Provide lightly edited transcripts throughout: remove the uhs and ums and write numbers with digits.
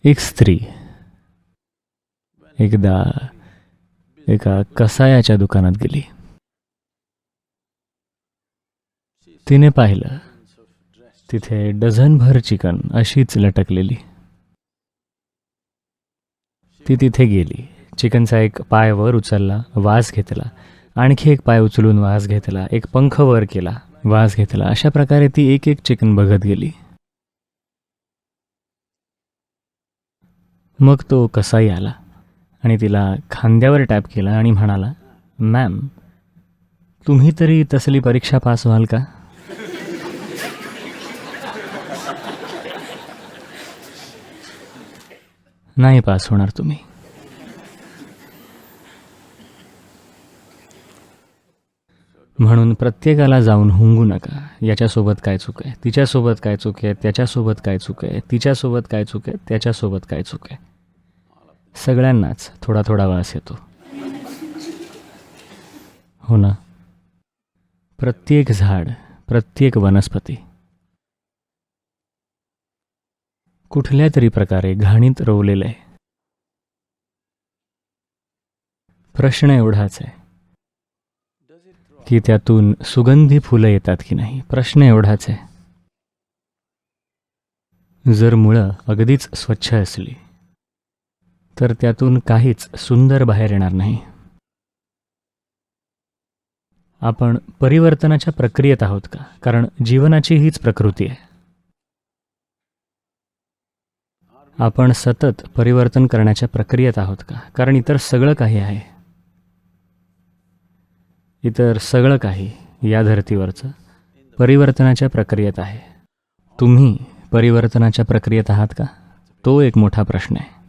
एक स्त्री एकदा एका कसायाच्या दुकानात गेली. तिने पाहिलं तिथे डझनभर चिकन अशीच लटकलेली. ती तिथे गेली, चिकनचा एक पाय वर उचलला, वास घेतला, आणखी एक पाय उचलून वास घेतला, एक पंख वर केला, वास घेतला. अशा प्रकारे ती एक एक चिकन बघत गेली. मग तो कसाई आला आणि तिला खांद्यावर टॅप केला आणि म्हणाला, मॅम, तुम्ही तरी तसली परीक्षा पास व्हाल का? नाही पास होणार तुम्ही. म्हणून प्रत्येकाला जाऊन हुंगू नका. याच्यासोबत काय चूक आहे, तिच्यासोबत काय चूक आहे, त्याच्यासोबत काय चूक आहे, तिच्यासोबत काय चूक आहे, त्याच्यासोबत काय चूक आहे. सगळ्यांनाच थोडा थोडा वास येतो, हो ना. प्रत्येक झाड, प्रत्येक वनस्पती कुठल्या तरी प्रकारे घाणीत रोवलेलं आहे. प्रश्न एवढाच आहे की त्यातून सुगंधी फुलं येतात की नाही. प्रश्न एवढाच आहे. जर मुळं अगदीच स्वच्छ असली तर त्यातून काहीच सुंदर बाहेर येणार नाही. आपण परिवर्तनाच्या प्रक्रियेत आहोत का? कारण जीवनाची हीच प्रकृती आहे. आपण सतत परिवर्तन करण्याच्या प्रक्रियेत आहोत का? कारण इतर सगळं काही आहे. इतर सगळं काही या धर्तीवरचं परिवर्तनाच्या प्रक्रियेत आहे. तुम्ही परिवर्तनाच्या प्रक्रियेत आहात का? तो एक मोठा प्रश्न आहे.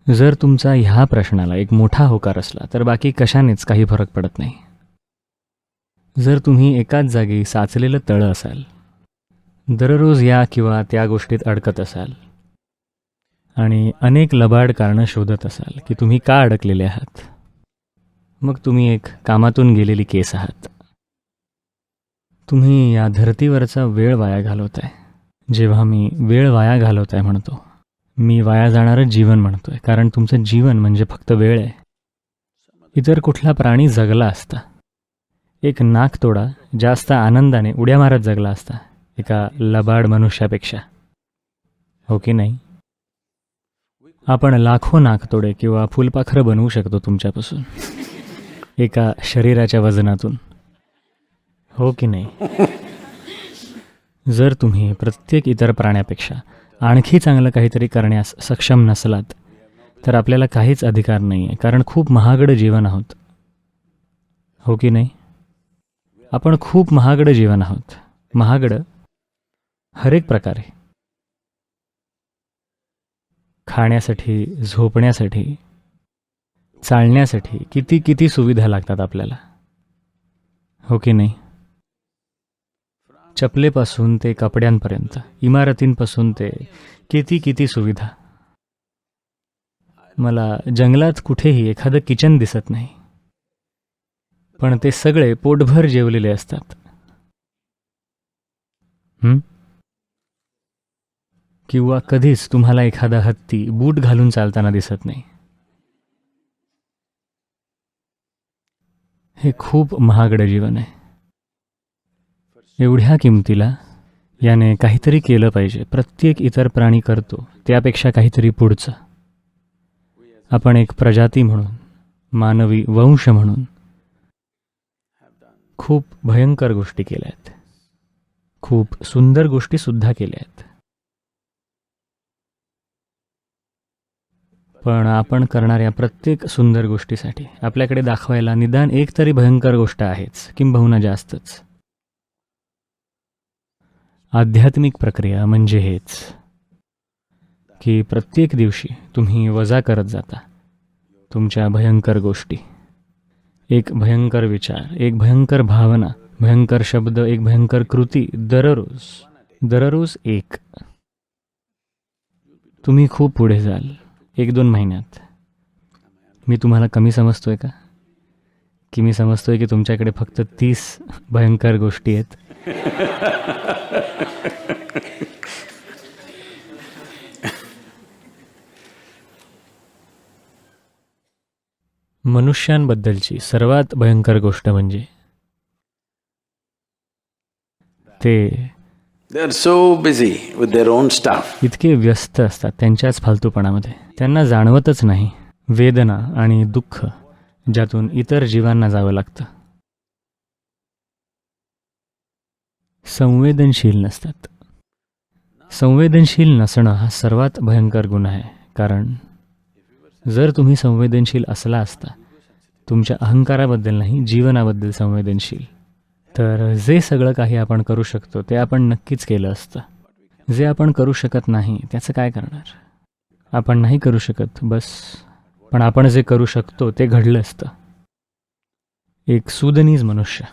जर तुमचा ह्या प्रश्नाला एक मोठा होकार असला तर बाकी कशानेच काही फरक पडत नाही. जर तुम्ही एकाच जागी साचलेलं तळं असाल, दररोज या किंवा त्या गोष्टीत अडकत असाल आणि अनेक लबाड कारणं शोधत असाल की तुम्ही का अडकलेले आहात, मग तुम्ही एक कामातून गेलेली केस आहात. तुम्ही या धर्तीवरचा वेळ वाया घालवताय. जेव्हा मी वेळ वाया घालवताय म्हणतो, मी वाया जाणारं जीवन म्हणतोय, कारण तुमचं जीवन म्हणजे फक्त वेळ आहे. इतर कुठला प्राणी जगला असता, एक नाकतोडा जास्त आनंदाने उड्या मारत जगला असता एका लबाड मनुष्यापेक्षा, हो की नाही? आपण लाखो नाकतोडे किंवा फुलपाखरं बनवू शकतो तुमच्यापासून, एका शरीराच्या वजनातून, हो की नाही? जर तुम्ही प्रत्येक इतर प्राण्यापेक्षा आणखी चांगलं काहीतरी करण्यास सक्षम नसलात तर आपल्याला काहीच अधिकार नाही आहे, कारण खूप महागडं जीवन आहोत, हो की नाही? आपण खूप महागडं जीवन आहोत. महागडं हरेक प्रकारे. खाण्यासाठी, झोपण्यासाठी, चालण्यासाठी किती किती सुविधा लागतात आपल्याला, हो की नाही? चपलेपासून ते कपड्यांपर्यंत, इमारतींपासून ते किती किती सुविधा. मला जंगलात कुठेही एखादं किचन दिसत नाही, पण ते सगळे पोटभर जेवलेले असतात. किंवा कधीच तुम्हाला एखादा हत्ती बूट घालून चालताना दिसत नाही. हे खूप महागडं जीवन आहे. एवढ्या किमतीला याने काहीतरी केलं पाहिजे. प्रत्येक इतर प्राणी करतो त्यापेक्षा काहीतरी पुढचं. आपण एक प्रजाती म्हणून, मानवी वंश म्हणून खूप भयंकर गोष्टी केल्या आहेत. खूप सुंदर गोष्टी सुद्धा केल्या आहेत. पण आपण करणाऱ्या प्रत्येक सुंदर गोष्टीसाठी आपल्याकडे दाखवायला निदान एक तरी भयंकर गोष्ट आहेच, किंबहुना जास्तच. आध्यात्मिक प्रक्रिया म्हणजे हेच की प्रत्येक दिवशी तुम्ही वजा करत जाता तुमच्या भयंकर गोष्टी. एक भयंकर विचार, एक भयंकर भावना, भयंकर शब्द, एक भयंकर कृती, दररोज एक. तुम्ही खूप पुढे जाल 1-2 महिन्यात. मी तुम्हाला कमी समजतोय का? की मी समजतोय की तुमच्याकडे फक्त 30 भयंकर गोष्टी आहेत? मनुष्यांबद्दलची सर्वात भयंकर गोष्ट म्हणजे ते They are so busy with their own stuff. इतके व्यस्त असतात त्यांच्याच फालतूपणामध्ये. त्यांना जाणवतच नाही वेदना आणि दुःख ज्यातून इतर जीवांना जावं लागतं. संवेदनशील नसतात. संवेदनशील नसणं हा सर्वात भयंकर गुन्हा आहे. कारण जर तुम्ही संवेदनशील असला असता, तुमच्या अहंकाराबद्दल नाही, जीवनाबद्दल संवेदनशील, तर जे सगळं काही आपण करू शकतो ते आपण नक्कीच केलं असतं. जे आपण करू शकत नाही त्याचं काय करणार? आपण नाही करू शकत बस, पण आपण जे करू शकतो ते घडलं असतं. एक सुदनीज मनुष्य.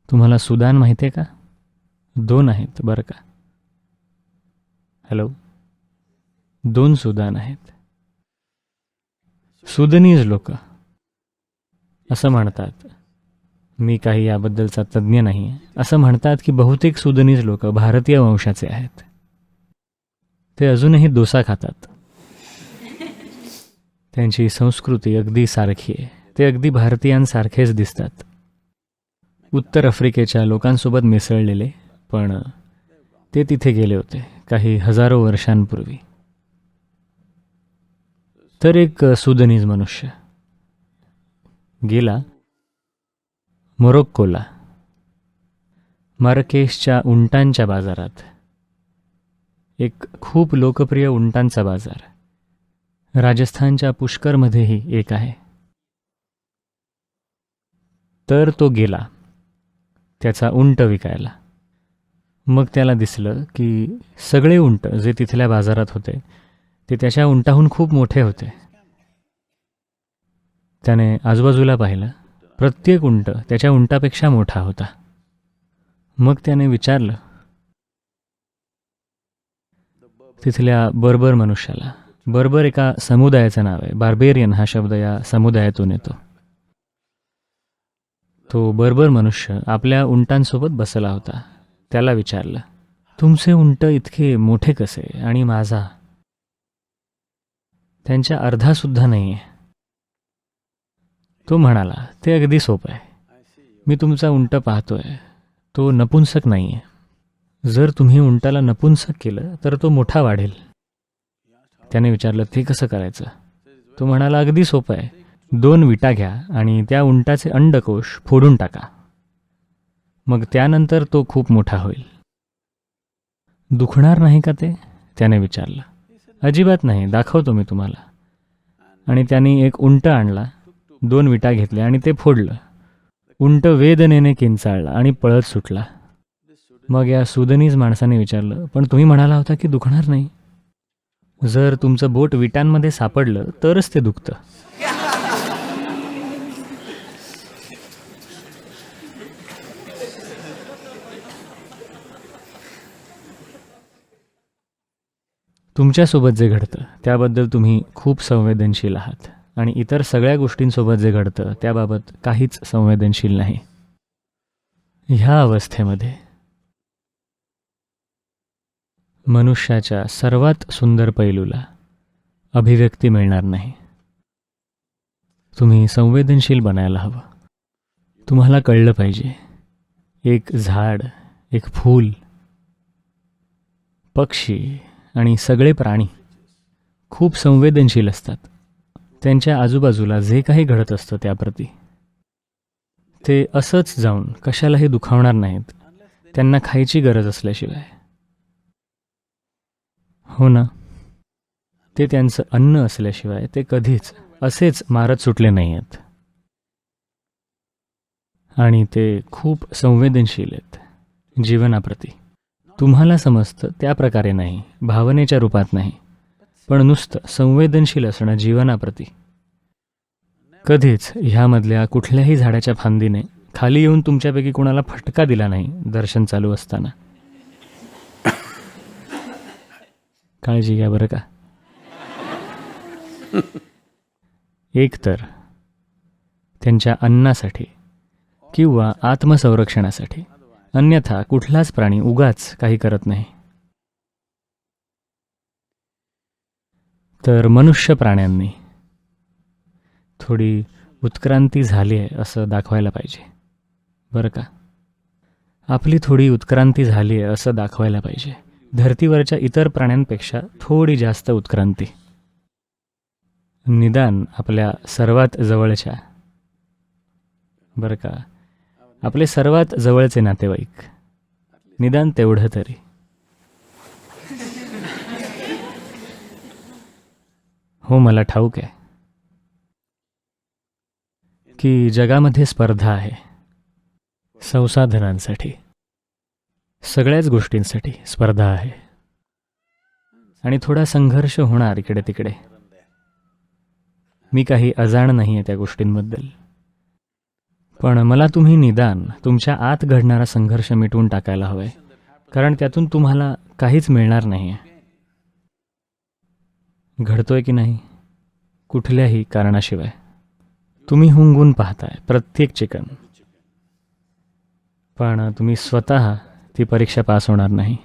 तुम्हाला सुदान माहिती आहे का? 2 आहेत बरं का. हॅलो, 2 सुदान आहेत. सुदनीज लोक असं म्हणतात, मी काही याबद्दलचा तज्ज्ञ नाही आहे, असं म्हणतात की बहुतेक सुदनीज लोक भारतीय वंशाचे आहेत. ते अजूनही डोसा खातात. त्यांची संस्कृती अगदी सारखी आहे. ते अगदी भारतीयांसारखेच दिसतात. उत्तर आफ्रिकेच्या लोकांसोबत मिसळलेले, पण ते तिथे गेले होते काही हजारो वर्षांपूर्वी. तर एक सुदनीज मनुष्य गेला मोरोक्कोला, मार्राकेशच्या उंटांच्या बाजारात. एक खूप लोकप्रिय उंटांचा बाजार राजस्थानच्या पुष्करमध्येही एक आहे. तर तो गेला त्याचा उंट विकायला. मग त्याला दिसलं की सगळे उंट जे तिथल्या बाजारात होते ते त्याच्या उंटाहून खूप मोठे होते. त्याने आजूबाजूला पाहिलं, प्रत्येक उंट त्याच्या उंटापेक्षा मोठा होता. मग त्याने विचारलं तिथल्या बर्बर मनुष्याला. बर्बर एका समुदायाचं नाव आहे. बार्बेरियन हा शब्द या समुदायातून येतो. तो बर्बर मनुष्य आपल्या उंटांसोबत बसला होता. त्याला विचारलं, तुमचे उंट इतके मोठे कसे आणि माझा त्यांच्या अर्धासुद्धा नाही आहे? तो म्हणाला, ते अगदी सोपं आहे. मी तुमचा उंट पाहतोय, तो नपुंसक नाही आहे. जर तुम्ही उंटाला नपुंसक केलं तर तो मोठा वाढेल. त्याने विचारलं, ते कसं करायचं? तो म्हणाला, अगदी सोपं आहे. 2 विटा घ्या आणि त्या उंटाचे अंडकोश फोडून टाका. मग त्यानंतर तो खूप मोठा होईल. दुखणार नाही का ते? त्याने विचारलं. अजिबात नाही, दाखवतो मी तुम्हाला. आणि त्याने एक उंट आणला, 2 विटा घेतल्या आणि ते फोडलं. उंट वेदनेने किंचाळला आणि पळत सुटला. मग या सुदनीज माणसाने विचारलं, पण तुम्ही म्हणाला होता की दुखणार नाही. जर तुमचं बोट विटांमध्ये सापडलं तरच ते दुखतं. तुमच्यासोबत जे घडतं त्याबद्दल तुम्ही खूप संवेदनशील आहात आणि इतर सगळ्या गोष्टींसोबत जे घडतं त्याबाबत काहीच संवेदनशील नाही. ह्या अवस्थेमध्ये मनुष्याच्या सर्वात सुंदर पैलूला अभिव्यक्ती मिळणार नाही. तुम्ही संवेदनशील बनायला हवं. तुम्हाला कळलं पाहिजे, एक झाड, एक फूल, पक्षी आणि सगळे प्राणी खूप संवेदनशील असतात. त्यांच्या आजूबाजूला जे काही घडत असतं त्याप्रती ते असंच जाऊन कशालाही दुखावणार नाहीत, त्यांना खायची गरज असल्याशिवाय. हो ना, ते त्यांचं अन्न असल्याशिवाय ते कधीच असेच मारत सुटले नाही आहेत. आणि ते खूप संवेदनशील आहेत जीवनाप्रती. तुम्हाला समजतं त्या प्रकारे नाही, भावनेच्या रूपात नाही, पण नुसतं संवेदनशील असणं जीवनाप्रती. कधीच ह्यामधल्या कुठल्याही झाडाच्या फांदीने खाली येऊन तुमच्यापैकी कोणाला फटका दिला नाही दर्शन चालू असताना. काळजी घ्या बरं का. एकतर त्यांच्या अन्नासाठी किंवा आत्मसंरक्षणासाठी, अन्यथा कुठलाच प्राणी उगाच काही करत नाही. तर मनुष्य प्राण्यांनी थोडी उत्क्रांती झाली आहे असं दाखवायला पाहिजे, बरं का? आपली थोडी उत्क्रांती झाली आहे असं दाखवायला पाहिजे. धर्तीवरच्या इतर प्राण्यांपेक्षा थोडी जास्त उत्क्रांती. निदान आपल्या सर्वात जवळच्या, बरं का, आपले सर्वात जवळचे नातेवाईक, निदान तेवढं तरी. हो, मला ठाऊक आहे की जगामध्ये स्पर्धा आहे, संसाधनांसाठी, सगळ्याच गोष्टींसाठी स्पर्धा आहे, आणि थोडा संघर्ष होणार इकडे तिकडे. मी काही अजाण नाही आहे त्या गोष्टींबद्दल, पण मला तुम्ही निदान तुमच्या आत घडणारा संघर्ष मिटवून टाकायला हवंय, कारण त्यातून तुम्हाला काहीच मिळणार नाही आहे. घडतोय की नाही? कुठल्याही कारणाशिवाय. तुम्ही हुंगून पाहताय प्रत्येक चिकन, पण तुम्ही स्वतः ती परीक्षा पास होणार नाही.